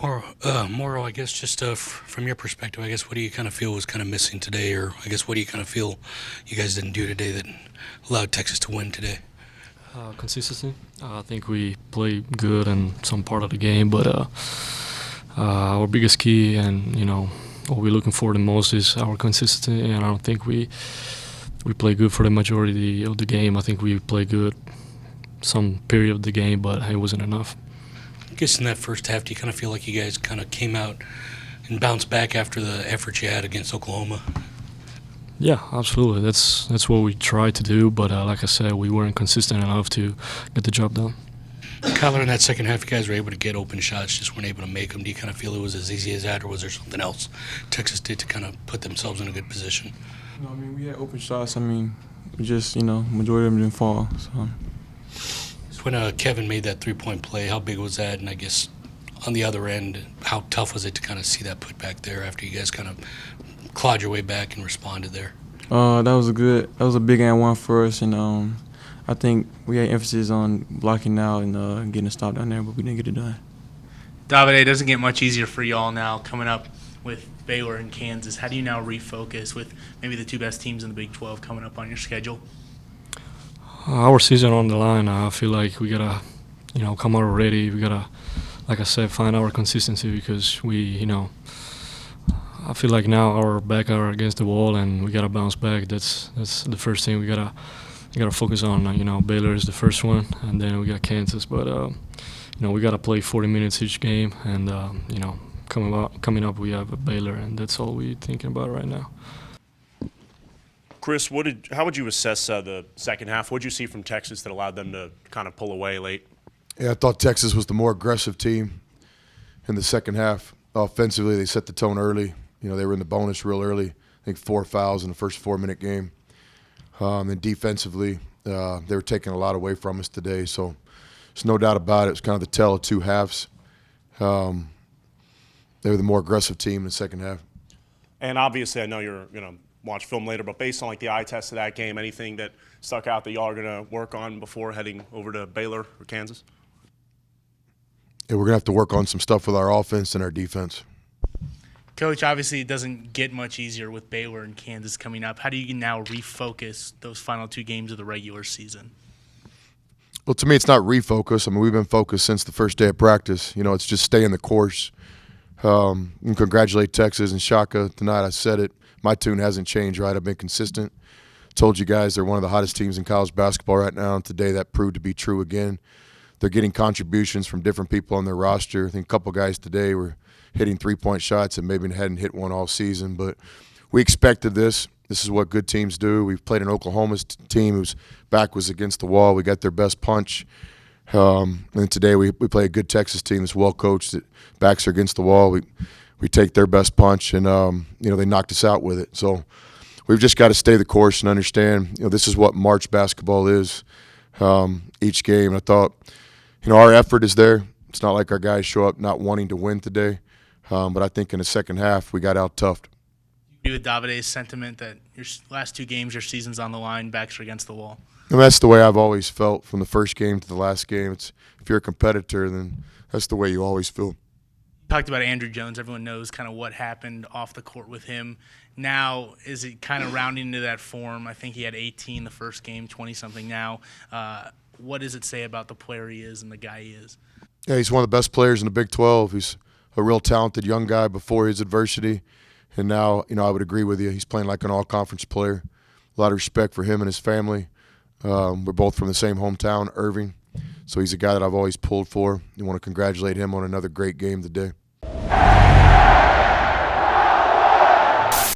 Moro, I guess, just from your perspective, I guess, what do you kind of feel was kind of missing today, or I guess, what do you kind of feel you guys didn't do today that allowed Texas to win today? Consistency. I think we played good in some part of the game, but our biggest key and what we're looking for the most is our consistency. And I don't think we play good for the majority of the game. I think we played good some period of the game, but it wasn't enough. I guess in that first half, do you kind of feel like you guys kind of came out and bounced back after the effort you had against Oklahoma? Yeah, absolutely. That's what we tried to do, but like I said, we weren't consistent enough to get the job done. Kyler, in that second half, you guys were able to get open shots, just weren't able to make them. Do you kind of feel it was as easy as that, or was there something else Texas did to kind of put themselves in a good position? No, I mean, we had open shots. I mean, we just, majority of them didn't fall. So. So when Kevin made that three-point play, how big was that? And I guess on the other end, how tough was it to kind of see that put back there after you guys kind of clawed your way back and responded there? That was a big and one for us, and I think we had emphasis on blocking out and getting a stop down there, but we didn't get it done. Davide, it doesn't get much easier for y'all now coming up with Baylor and Kansas. How do you now refocus with maybe the two best teams in the Big 12 coming up on your schedule? Our season on the line. I feel like we gotta, come out ready. We gotta, like I said, find our consistency because I feel like now our back are against the wall and we gotta bounce back. That's the first thing we gotta focus on. Baylor is the first one, and then we got Kansas. But we gotta play 40 minutes each game, and coming up we have Baylor, and that's all we're thinking about right now. Chris, how would you assess the second half? What did you see from Texas that allowed them to kind of pull away late? Yeah, I thought Texas was the more aggressive team in the second half. Offensively, they set the tone early. They were in the bonus real early. I think 4 fouls in the first 4-minute game. And defensively, they were taking a lot away from us today. So there's no doubt about it. It was kind of the tale of two halves. They were the more aggressive team in the second half. And obviously, I know you're going to watch film later, but based on the eye test of that game, anything that stuck out that y'all are going to work on before heading over to Baylor or Kansas? Yeah, we're going to have to work on some stuff with our offense and our defense. Coach, obviously it doesn't get much easier with Baylor and Kansas coming up. How do you now refocus those final two games of the regular season? Well, to me, it's not refocus. I mean, we've been focused since the first day of practice. It's just stay in the course. And congratulate Texas and Shaka tonight. I said it. My tune hasn't changed, right? I've been consistent. Told you guys they're one of the hottest teams in college basketball right now, and today that proved to be true again. They're getting contributions from different people on their roster. I think a couple guys today were hitting three-point shots and maybe hadn't hit one all season. But we expected this. This is what good teams do. We've played an Oklahoma's team whose back was against the wall. We got their best punch. And today we play a good Texas team that's well-coached, that backs are against the wall. We take their best punch, and they knocked us out with it. So we've just got to stay the course and understand, this is what March basketball is, each game. And I thought, our effort is there. It's not like our guys show up not wanting to win today. But I think in the second half, we got out-toughed. You agree with Davide's sentiment that your last two games, your season's on the line, backs are against the wall? And that's the way I've always felt from the first game to the last game. If you're a competitor, then that's the way you always feel. You talked about Andrew Jones. Everyone knows kind of what happened off the court with him. Now, is it kind of rounding into that form? I think he had 18 the first game, 20-something now. What does it say about the player he is and the guy he is? Yeah, he's one of the best players in the Big 12. He's a real talented young guy before his adversity. And now, I would agree with you. He's playing like an all-conference player. A lot of respect for him and his family. We're both from the same hometown, Irving. So he's a guy that I've always pulled for. I want to congratulate him on another great game today.